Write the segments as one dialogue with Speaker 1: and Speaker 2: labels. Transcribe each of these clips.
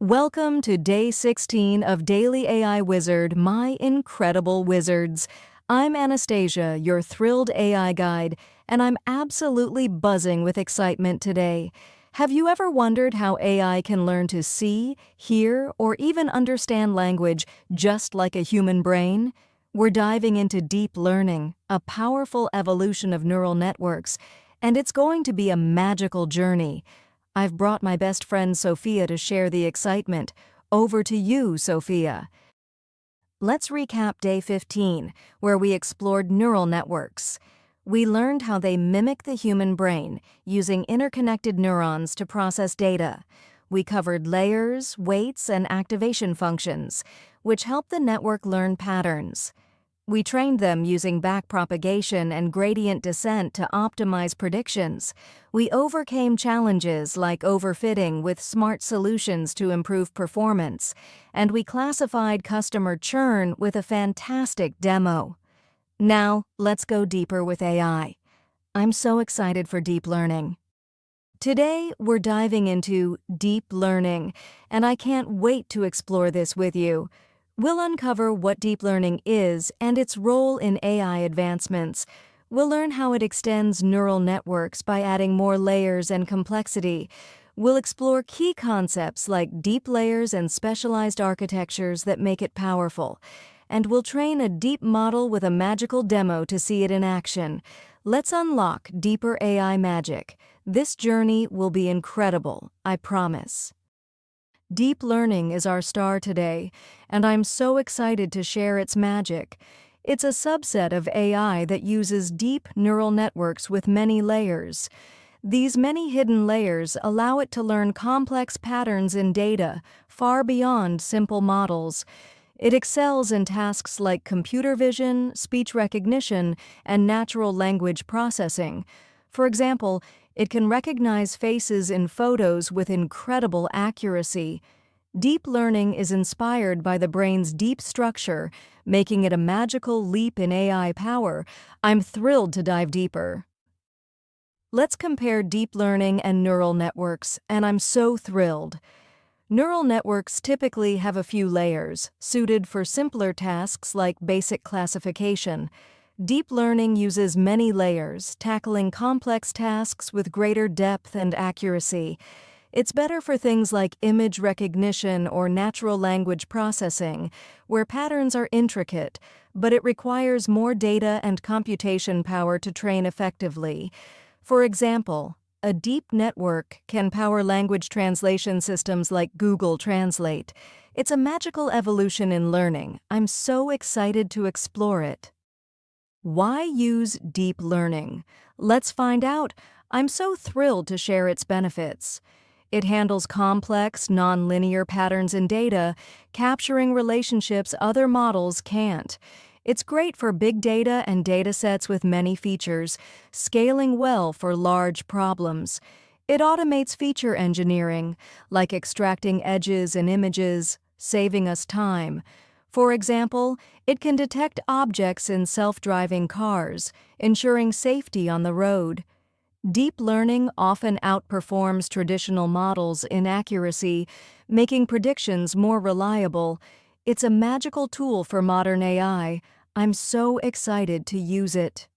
Speaker 1: Welcome to day 16 of Daily AI Wizard, my incredible wizards. I'm Anastasia, your thrilled AI guide, and I'm absolutely buzzing with excitement today. Have you ever wondered how AI can learn to see, hear, or even understand language just like a human brain? We're diving into deep learning, a powerful evolution of neural networks, and it's going to be a magical journey. I've brought my best friend Sophia to share the excitement. Over to you, Sophia. Let's recap day 15, where we explored neural networks. We learned how they mimic the human brain, using interconnected neurons to process data. We covered layers, weights, and activation functions, which help the network learn patterns. We trained them using backpropagation and gradient descent to optimize predictions. We overcame challenges like overfitting with smart solutions to improve performance. And we classified customer churn with a fantastic demo. Now, let's go deeper with AI. I'm so excited for deep learning. Today, we're diving into deep learning, and I can't wait to explore this with you. We'll uncover what deep learning is and its role in AI advancements. We'll learn how it extends neural networks by adding more layers and complexity. We'll explore key concepts like deep layers and specialized architectures that make it powerful. And we'll train a deep model with a magical demo to see it in action. Let's unlock deeper AI magic. This journey will be incredible, I promise. Deep learning is our star today, and I'm so excited to share its magic. It's a subset of AI that uses deep neural networks with many layers. These many hidden layers allow it to learn complex patterns in data, far beyond simple models. It excels in tasks like computer vision, speech recognition, and natural language processing. For example, it can recognize faces in photos with incredible accuracy. Deep learning is inspired by the brain's deep structure, making it a magical leap in AI power. I'm thrilled to dive deeper. Let's compare deep learning and neural networks, and I'm so thrilled. Neural networks typically have a few layers, suited for simpler tasks like basic classification. Deep learning uses many layers, tackling complex tasks with greater depth and accuracy. It's better for things like image recognition or natural language processing, where patterns are intricate, but it requires more data and computation power to train effectively. For example, a deep network can power language translation systems like Google Translate. It's a magical evolution in learning. I'm so excited to explore it. Why use deep learning? Let's find out. I'm so thrilled to share its benefits. It handles complex, nonlinear patterns in data, capturing relationships other models can't. It's great for big data and datasets with many features, scaling well for large problems. It automates feature engineering, like extracting edges in images, saving us time. For example, it can detect objects in self-driving cars, ensuring safety on the road. Deep learning often outperforms traditional models in accuracy, making predictions more reliable. It's a magical tool for modern AI. I'm so excited to use it.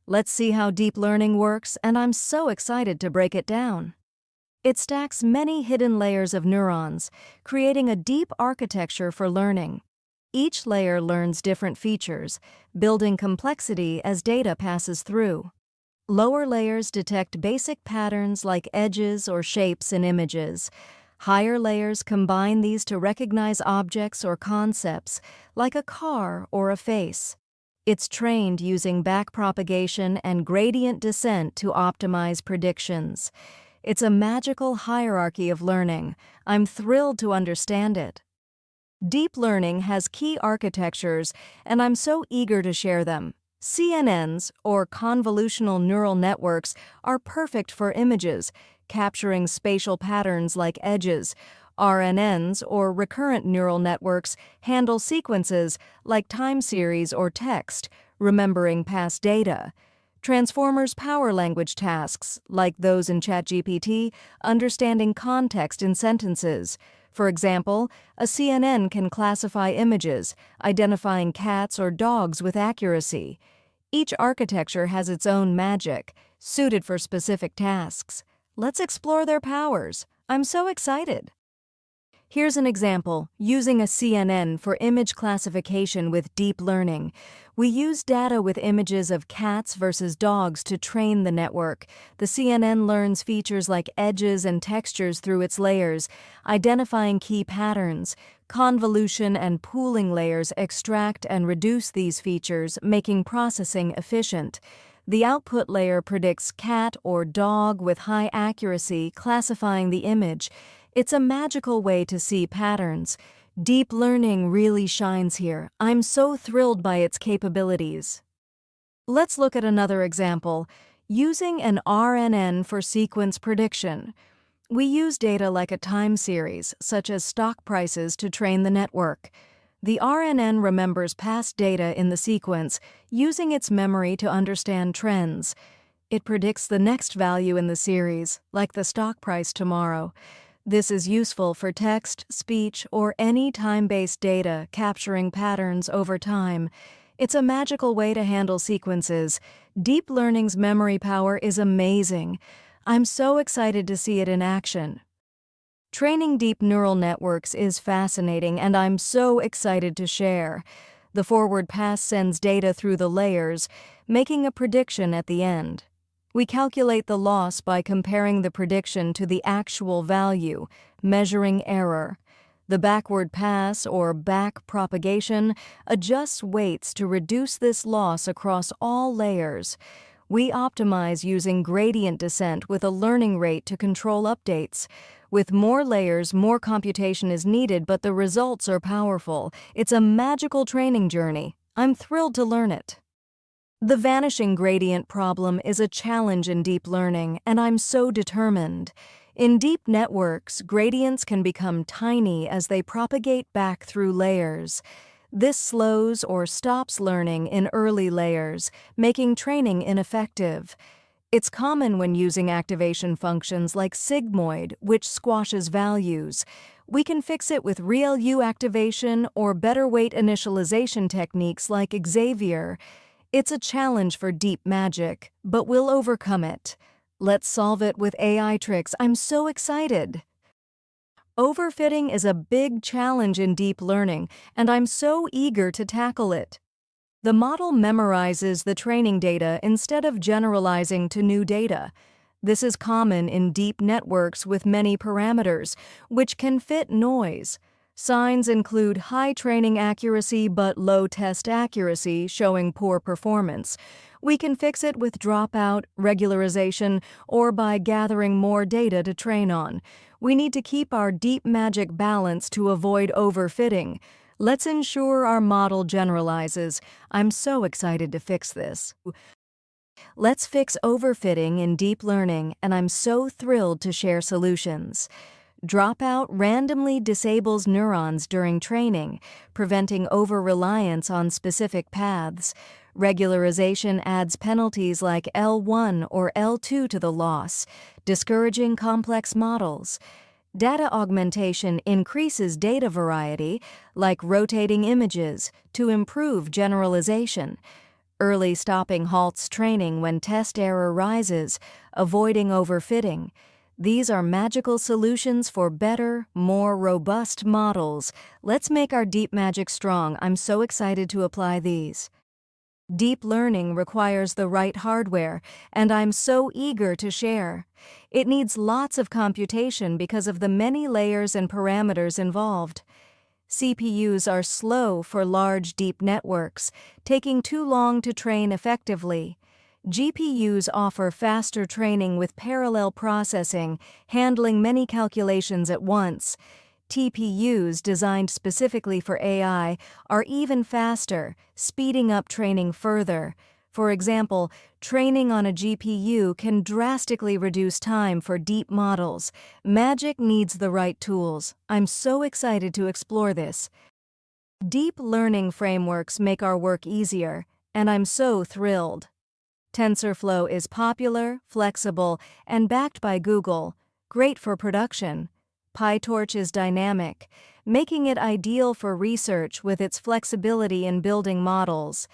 Speaker 1: Let's see how deep learning works, and I'm so excited to break it down. It stacks many hidden layers of neurons, creating a deep architecture for learning. Each layer learns different features, building complexity as data passes through. Lower layers detect basic patterns like edges or shapes in images. Higher layers combine these to recognize objects or concepts, like a car or a face. It's trained using backpropagation and gradient descent to optimize predictions. It's a magical hierarchy of learning. I'm thrilled to understand it. Deep learning has key architectures, and I'm so eager to share them. CNNs, or convolutional neural networks, are perfect for images, capturing spatial patterns like edges. RNNs, or recurrent neural networks, handle sequences like time series or text, remembering past data. Transformers power language tasks, like those in ChatGPT, understanding context in sentences. For example, a CNN can classify images, identifying cats or dogs with accuracy. Each architecture has its own magic, suited for specific tasks. Let's explore their powers. I'm so excited. Here's an example, using a CNN for image classification with deep learning. We use data with images of cats versus dogs to train the network. The CNN learns features like edges and textures through its layers, identifying key patterns. Convolution and pooling layers extract and reduce these features, making processing efficient. The output layer predicts cat or dog with high accuracy, classifying the image. It's a magical way to see patterns. Deep learning really shines here. I'm so thrilled by its capabilities. Let's look at another example, using an RNN for sequence prediction. We use data like a time series, such as stock prices, to train the network. The RNN remembers past data in the sequence, using its memory to understand trends. It predicts the next value in the series, like the stock price tomorrow. This is useful for text, speech, or any time-based data capturing patterns over time. It's a magical way to handle sequences. Deep learning's memory power is amazing. I'm so excited to see it in action. Training deep neural networks is fascinating, and I'm so excited to share. The forward pass sends data through the layers, making a prediction at the end. We calculate the loss by comparing the prediction to the actual value, measuring error. The backward pass, or back propagation, adjusts weights to reduce this loss across all layers. We optimize using gradient descent with a learning rate to control updates. With more layers, more computation is needed, but the results are powerful. It's a magical training journey. I'm thrilled to learn it. The vanishing gradient problem is a challenge in deep learning, and I'm so determined. In deep networks, gradients can become tiny as they propagate back through layers. This slows or stops learning in early layers, making training ineffective. It's common when using activation functions like sigmoid, which squashes values. We can fix it with real U activation or better weight initialization techniques like Xavier. It's a challenge for deep magic, but we'll overcome it. Let's solve it with AI tricks. I'm so excited. Overfitting is a big challenge in deep learning, and I'm so eager to tackle it. The model memorizes the training data instead of generalizing to new data. This is common in deep networks with many parameters, which can fit noise. Signs include high training accuracy but low test accuracy, showing poor performance. We can fix it with dropout, regularization, or by gathering more data to train on. We need to keep our deep magic balance to avoid overfitting. Let's ensure our model generalizes. I'm so excited to fix this. Let's fix overfitting in deep learning, and I'm so thrilled to share solutions. Dropout randomly disables neurons during training, preventing over-reliance on specific paths. Regularization adds penalties like L1 or L2 to the loss, discouraging complex models. Data augmentation increases data variety, like rotating images, to improve generalization. Early stopping halts training when test error rises, avoiding overfitting. These are magical solutions for better, more robust models. Let's make our deep magic strong. I'm so excited to apply these. Deep learning requires the right hardware, and I'm so eager to share. It needs lots of computation because of the many layers and parameters involved. CPUs are slow for large, deep networks, taking too long to train effectively. GPUs offer faster training with parallel processing, handling many calculations at once. TPUs, designed specifically for AI, are even faster, speeding up training further. For example, training on a GPU can drastically reduce time for deep models. Magic needs the right tools. I'm so excited to explore this. Deep learning frameworks make our work easier, and I'm so thrilled. TensorFlow is popular, flexible, and backed by Google, great for production. PyTorch is dynamic, making it ideal for research with its flexibility in building models.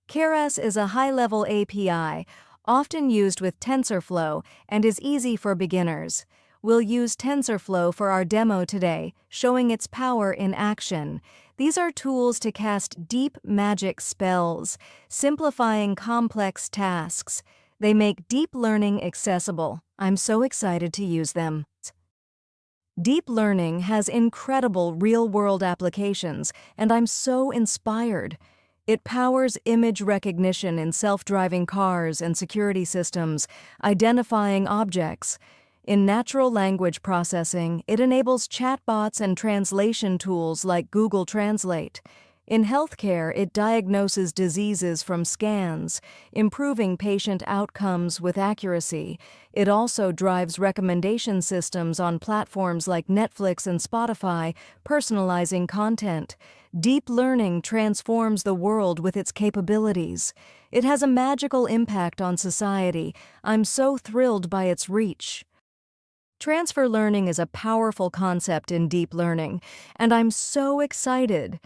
Speaker 1: Keras is a high-level API, often used with TensorFlow, and is easy for beginners. We'll use TensorFlow for our demo today, showing its power in action. These are tools to cast deep magic spells, simplifying complex tasks. They make deep learning accessible. I'm so excited to use them. Deep learning has incredible real-world applications, and I'm so inspired. It powers image recognition in self-driving cars and security systems, identifying objects. In natural language processing, it enables chatbots and translation tools like Google Translate. In healthcare, it diagnoses diseases from scans, improving patient outcomes with accuracy. It also drives recommendation systems on platforms like Netflix and Spotify, personalizing content. Deep learning transforms the world with its capabilities. It has a magical impact on society. I'm so thrilled by its reach. Transfer learning is a powerful concept in deep learning, and I'm so excited.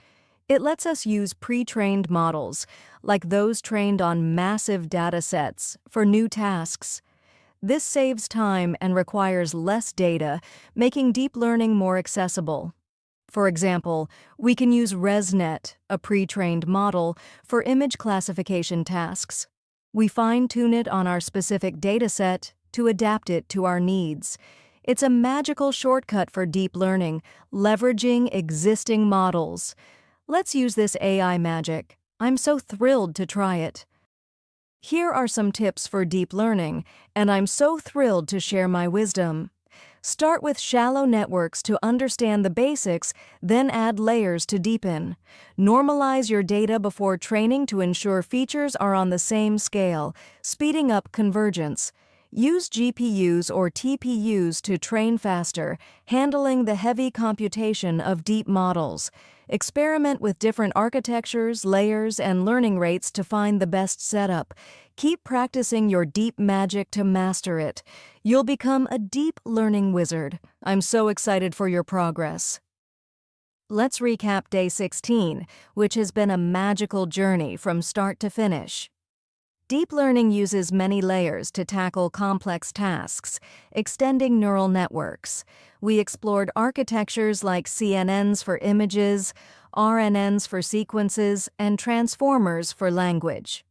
Speaker 1: It lets us use pre-trained models, like those trained on massive data sets, for new tasks. This saves time and requires less data, making deep learning more accessible. For example, we can use ResNet, a pre-trained model, for image classification tasks. We fine-tune it on our specific dataset to adapt it to our needs. It's a magical shortcut for deep learning, leveraging existing models. Let's use this AI magic. I'm so thrilled to try it. Here are some tips for deep learning, and I'm so thrilled to share my wisdom. Start with shallow networks to understand the basics, then add layers to deepen. Normalize your data before training to ensure features are on the same scale, speeding up convergence. Use GPUs or TPUs to train faster, handling the heavy computation of deep models. Experiment with different architectures, layers, and learning rates to find the best setup. Keep practicing your deep magic to master it. You'll become a deep learning wizard. I'm so excited for your progress. Let's recap day 16, which has been a magical journey from start to finish. Deep learning uses many layers to tackle complex tasks, extending neural networks. We explored architectures like CNNs for images, RNNs for sequences, and transformers for language.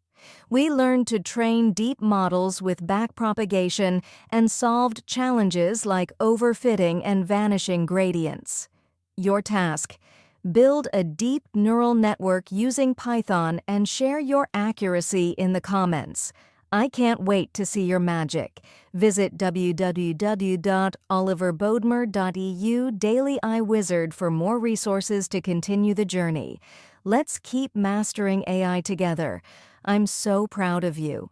Speaker 1: We learned to train deep models with backpropagation and solved challenges like overfitting and vanishing gradients. Your task: build a deep neural network using Python and share your accuracy in the comments. I can't wait to see your magic. Visit www.oliverbodmer.eu DailyAIWizard for more resources to continue the journey. Let's keep mastering AI together. I'm so proud of you.